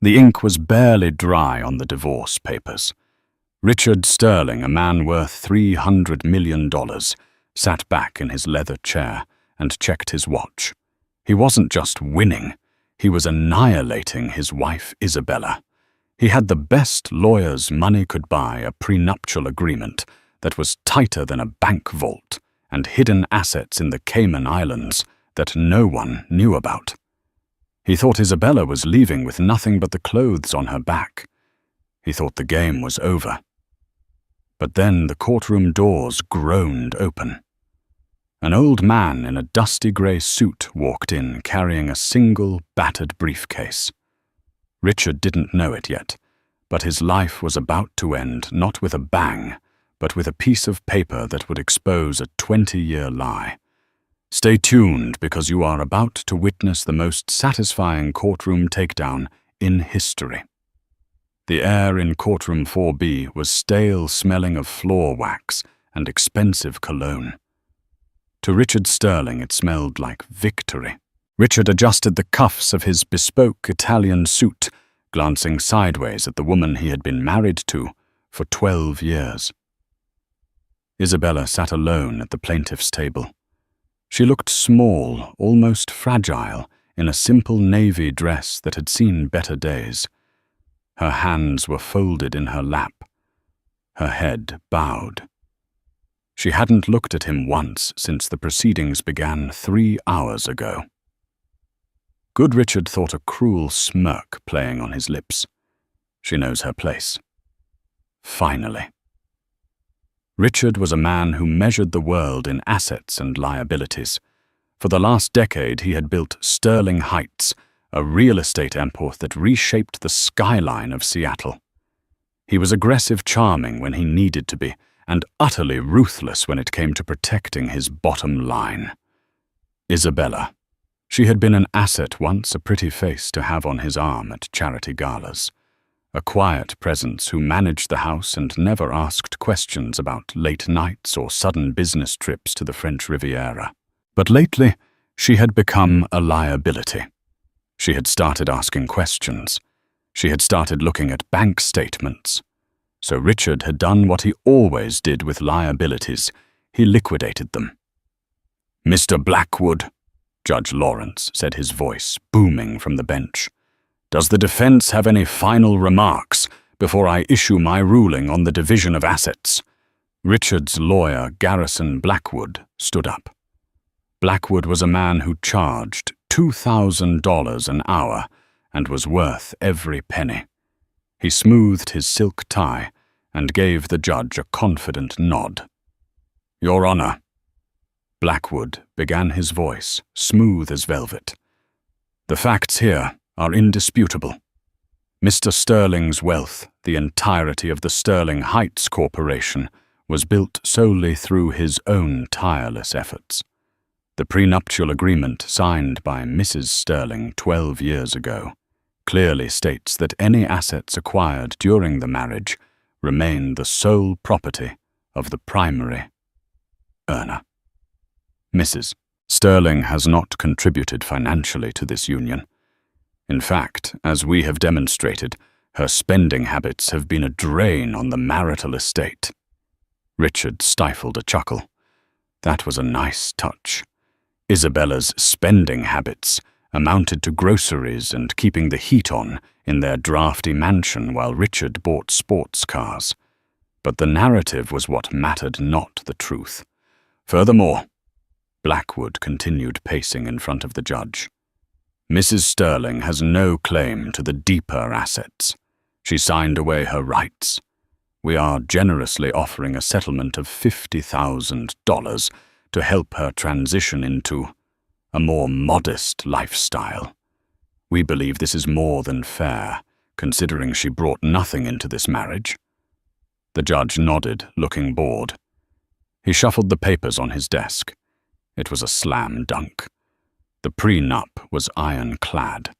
The ink was barely dry on the divorce papers. Richard Sterling, a man worth $300 million, sat back in his leather chair and checked his watch. He wasn't just winning, he was annihilating his wife Isabella. He had the best lawyers money could buy, a prenuptial agreement that was tighter than a bank vault, and hidden assets in the Cayman Islands that no one knew about. He thought Isabella was leaving with nothing but the clothes on her back. He thought the game was over. But then the courtroom doors groaned open. An old man in a dusty grey suit walked in, carrying a single, battered briefcase. Richard didn't know it yet, but his life was about to end not with a bang, but with a piece of paper that would expose a 20-year lie. Stay tuned, because you are about to witness the most satisfying courtroom takedown in history. The air in courtroom 4B was stale, smelling of floor wax and expensive cologne. To Richard Sterling, it smelled like victory. Richard adjusted the cuffs of his bespoke Italian suit, glancing sideways at the woman he had been married to for 12 years. Isabella sat alone at the plaintiff's table. She looked small, almost fragile, in a simple navy dress that had seen better days. Her hands were folded in her lap, her head bowed. She hadn't looked at him once since the proceedings began 3 hours ago. Good Richard thought a cruel smirk playing on his lips. She knows her place. Finally. Richard was a man who measured the world in assets and liabilities. For the last decade, he had built Sterling Heights, a real estate empire that reshaped the skyline of Seattle. He was aggressive charming when he needed to be, and utterly ruthless when it came to protecting his bottom line. Isabella. She had been an asset once, a pretty face to have on his arm at charity galas. A quiet presence who managed the house and never asked questions about late nights or sudden business trips to the French Riviera. But lately, she had become a liability. She had started asking questions. She had started looking at bank statements. So Richard had done what he always did with liabilities. He liquidated them. "Mr. Blackwood," Judge Lawrence said, his voice booming from the bench, "does the defense have any final remarks before I issue my ruling on the division of assets?" Richard's lawyer, Garrison Blackwood, stood up. Blackwood was a man who charged $2,000 an hour and was worth every penny. He smoothed his silk tie and gave the judge a confident nod. "Your Honor." Blackwood began his voice, smooth as velvet. "The facts here are indisputable. Mr. Sterling's wealth, the entirety of the Sterling Heights Corporation, was built solely through his own tireless efforts. The prenuptial agreement signed by Mrs. Sterling 12 years ago clearly states that any assets acquired during the marriage remain the sole property of the primary earner. Mrs. Sterling has not contributed financially to this union. In fact, as we have demonstrated, her spending habits have been a drain on the marital estate." Richard stifled a chuckle. That was a nice touch. Isabella's spending habits amounted to groceries and keeping the heat on in their drafty mansion while Richard bought sports cars. But the narrative was what mattered, not the truth. Furthermore, Blackwood continued pacing in front of the judge, "Mrs. Sterling has no claim to the deeper assets. She signed away her rights. We are generously offering a settlement of $50,000 to help her transition into a more modest lifestyle. We believe this is more than fair, considering she brought nothing into this marriage." The judge nodded, looking bored. He shuffled the papers on his desk. It was a slam dunk. The prenup was ironclad.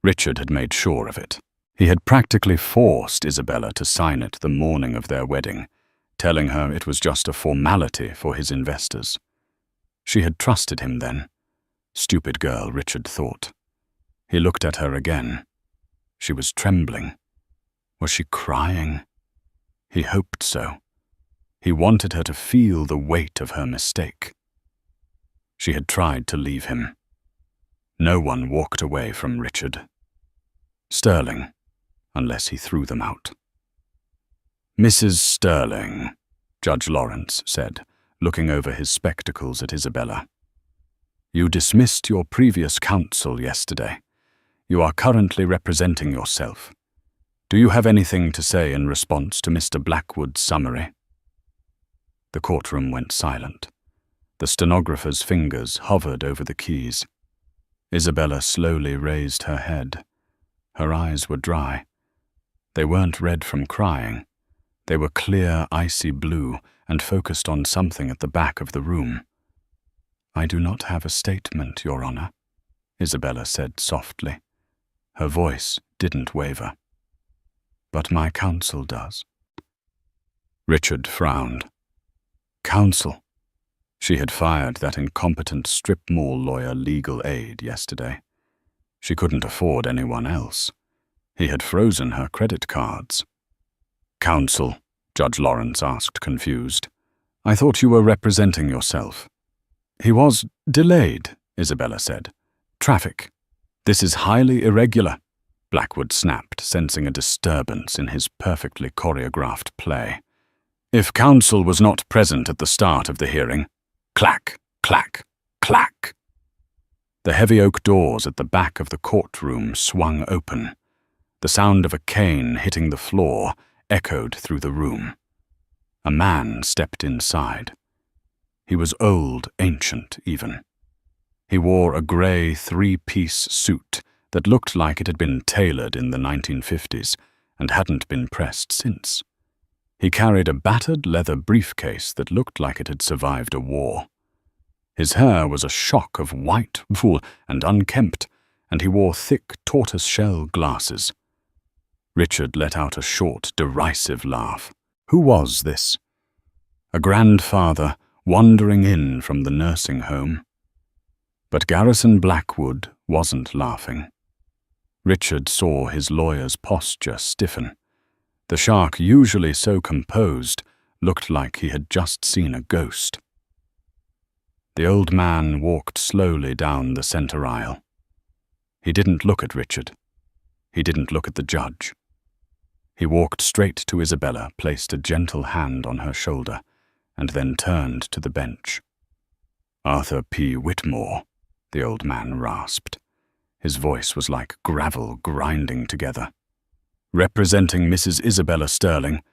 Richard had made sure of it. He had practically forced Isabella to sign it the morning of their wedding, telling her it was just a formality for his investors. She had trusted him then. Stupid girl, Richard thought. He looked at her again. She was trembling. Was she crying? He hoped so. He wanted her to feel the weight of her mistake. She had tried to leave him. No one walked away from Richard. Sterling, unless he threw them out. "Mrs. Sterling," Judge Lawrence said, looking over his spectacles at Isabella. "You dismissed your previous counsel yesterday. You are currently representing yourself. Do you have anything to say in response to Mr. Blackwood's summary?" The courtroom went silent. The stenographer's fingers hovered over the keys. Isabella slowly raised her head. Her eyes were dry. They weren't red from crying. They were clear, icy blue and focused on something at the back of the room. "I do not have a statement, Your Honor," Isabella said softly. Her voice didn't waver. "But my counsel does." Richard frowned. Counsel? She had fired that incompetent strip mall lawyer legal aid yesterday. She couldn't afford anyone else. He had frozen her credit cards. "Counsel," Judge Lawrence asked, confused. "I thought you were representing yourself." "He was delayed," Isabella said. "Traffic. This is highly irregular," Blackwood snapped, sensing a disturbance in his perfectly choreographed play. "If counsel was not present at the start of the hearing..." Clack, clack, clack. The heavy oak doors at the back of the courtroom swung open. The sound of a cane hitting the floor echoed through the room. A man stepped inside. He was old, ancient even. He wore a grey three-piece suit that looked like it had been tailored in the 1950s and hadn't been pressed since. He carried a battered leather briefcase that looked like it had survived a war. His hair was a shock of white wool and unkempt, and he wore thick tortoise-shell glasses. Richard let out a short, derisive laugh. Who was this? A grandfather wandering in from the nursing home? But Garrison Blackwood wasn't laughing. Richard saw his lawyer's posture stiffen. The shark, usually so composed, looked like he had just seen a ghost. The old man walked slowly down the center aisle. He didn't look at Richard. He didn't look at the judge. He walked straight to Isabella, placed a gentle hand on her shoulder, and then turned to the bench. "Arthur P. Whitmore," the old man rasped. His voice was like gravel grinding together. "Representing Mrs. Isabella Sterling,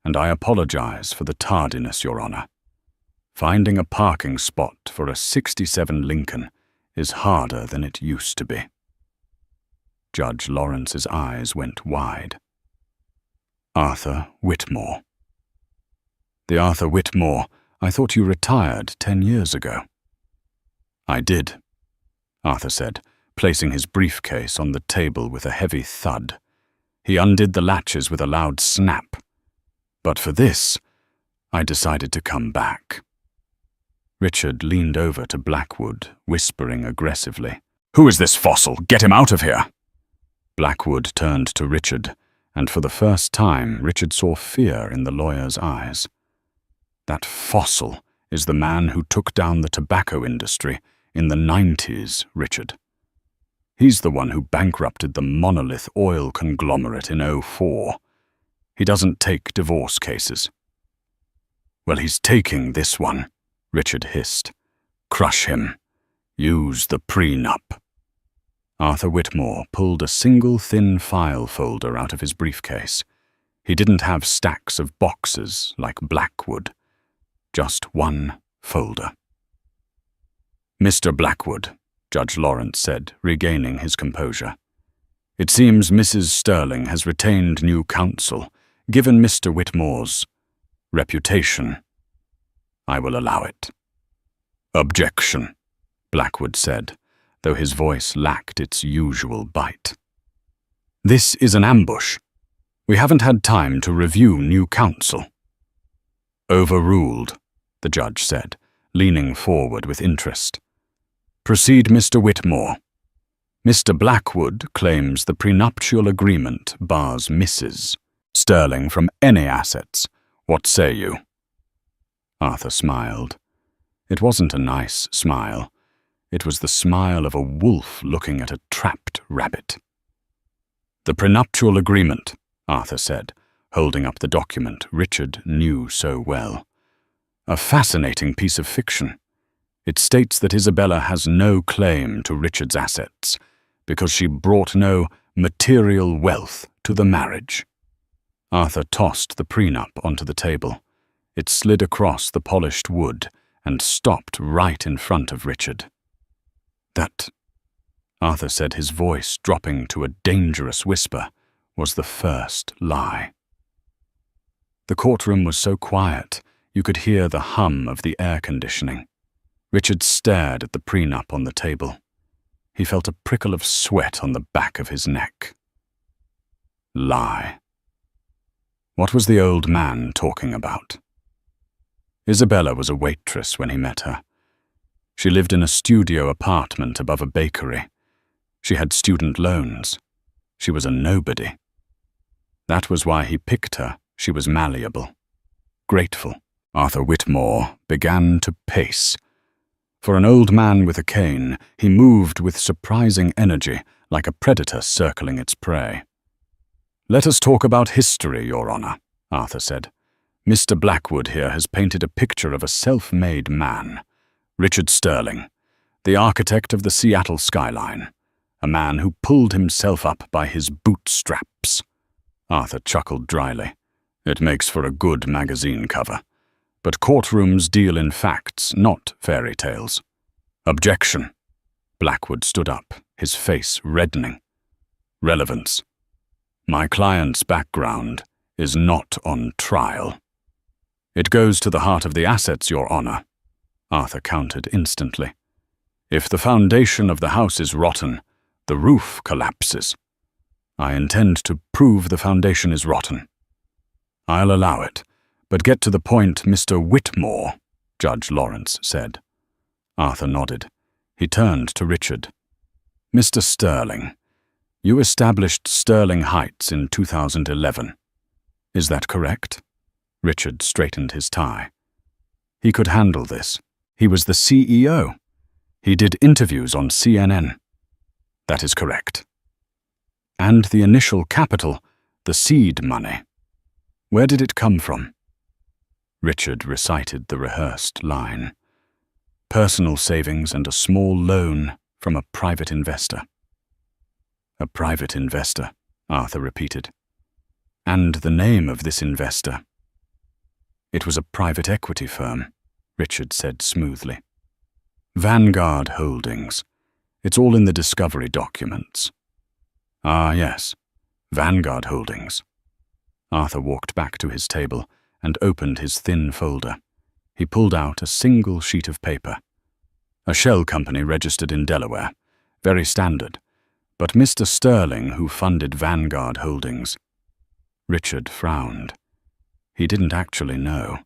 and I apologize for the tardiness, Your Honor. Finding a parking spot for a '67 Lincoln is harder than it used to be." Judge Lawrence's eyes went wide. Arthur Whitmore. "The Arthur Whitmore, I thought you retired 10 years ago." "I did," Arthur said, placing his briefcase on the table with a heavy thud. He undid the latches with a loud snap. "But for this, I decided to come back." Richard leaned over to Blackwood, whispering aggressively, "Who is this fossil? Get him out of here!" Blackwood turned to Richard, and for the first time Richard saw fear in the lawyer's eyes. "That fossil is the man who took down the tobacco industry in the 90s, Richard. He's the one who bankrupted the Monolith oil conglomerate in '04. He doesn't take divorce cases." "Well, he's taking this one," Richard hissed. "Crush him. Use the prenup." Arthur Whitmore pulled a single thin file folder out of his briefcase. He didn't have stacks of boxes like Blackwood. Just one folder. "Mr. Blackwood," Judge Lawrence said, regaining his composure. "It seems Mrs. Sterling has retained new counsel, given Mr. Whitmore's reputation. I will allow it." "Objection," Blackwood said, though his voice lacked its usual bite. "This is an ambush. We haven't had time to review new counsel." "Overruled," the judge said, leaning forward with interest. "Proceed, Mr. Whitmore." Mr. Blackwood claims the prenuptial agreement bars Mrs. Sterling from any assets. What say you?" Arthur smiled. It wasn't a nice smile. It was the smile of a wolf looking at a trapped rabbit. "The prenuptial agreement," Arthur said, holding up the document Richard knew so well. "A fascinating piece of fiction. It states that Isabella has no claim to Richard's assets because she brought no material wealth to the marriage." Arthur tossed the prenup onto the table. It slid across the polished wood and stopped right in front of Richard. "That," Arthur said, his voice dropping to a dangerous whisper, "was the first lie." The courtroom was so quiet you could hear the hum of the air conditioning. Richard stared at the prenup on the table. He felt a prickle of sweat on the back of his neck. Lie. What was the old man talking about? Isabella was a waitress when he met her. She lived in a studio apartment above a bakery. She had student loans. She was a nobody. That was why he picked her. She was malleable. Grateful. Arthur Whitmore began to pace. For an old man with a cane, he moved with surprising energy, like a predator circling its prey. "Let us talk about history, Your Honor," Arthur said. "Mr. Blackwood here has painted a picture of a self-made man. Richard Sterling, the architect of the Seattle skyline, a man who pulled himself up by his bootstraps." Arthur chuckled dryly. "It makes for a good magazine cover. But courtrooms deal in facts, not fairy tales." "Objection." Blackwood stood up, his face reddening. "Relevance. My client's background is not on trial." "It goes to the heart of the assets, Your Honor," Arthur countered instantly. "If the foundation of the house is rotten, the roof collapses. I intend to prove the foundation is rotten." "I'll allow it, but get to the point, Mr. Whitmore," Judge Lawrence said. Arthur nodded. He turned to Richard. "Mr. Sterling, you established Sterling Heights in 2011. Is that correct?" Richard straightened his tie. He could handle this. He was the CEO. He did interviews on CNN. "That is correct." "And the initial capital, the seed money. Where did it come from?" Richard recited the rehearsed line. "Personal savings and a small loan from a private investor." "A private investor," Arthur repeated. "And the name of this investor?" "It was a private equity firm," Richard said smoothly. "Vanguard Holdings. It's all in the discovery documents." "Ah, yes. Vanguard Holdings." Arthur walked back to his table and opened his thin folder. He pulled out a single sheet of paper. "A shell company registered in Delaware. Very standard. But Mr. Sterling, who funded Vanguard Holdings..." Richard frowned. He didn't actually know.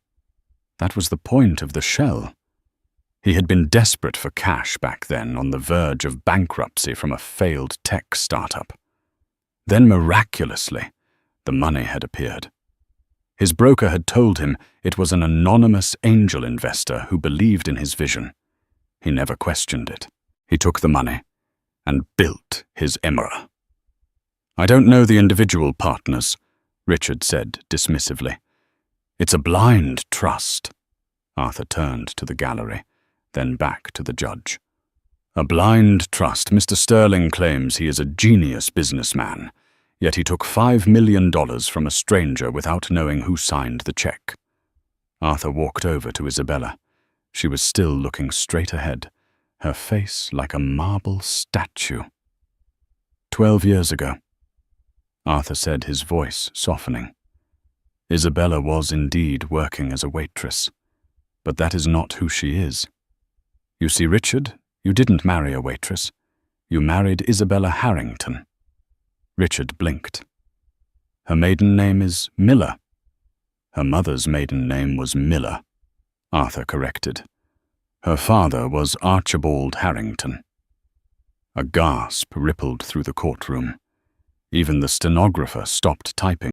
That was the point of the shell. He had been desperate for cash back then, on the verge of bankruptcy from a failed tech startup. Then miraculously, the money had appeared. His broker had told him it was an anonymous angel investor who believed in his vision. He never questioned it. He took the money and built his emerald. "I don't know the individual partners," Richard said dismissively. "It's a blind trust." Arthur turned to the gallery, then back to the judge. "A blind trust. Mr. Sterling claims he is a genius businessman, yet he took $5 million from a stranger without knowing who signed the check." Arthur walked over to Isabella. She was still looking straight ahead, her face like a marble statue. 12 years ago," Arthur said, his voice softening. "Isabella was indeed working as a waitress, but that is not who she is. You see, Richard, you didn't marry a waitress. You married Isabella Harrington." Richard blinked. "Her maiden name is Miller." "Her mother's maiden name was Miller," Arthur corrected. "Her father was Archibald Harrington." A gasp rippled through the courtroom. Even the stenographer stopped typing.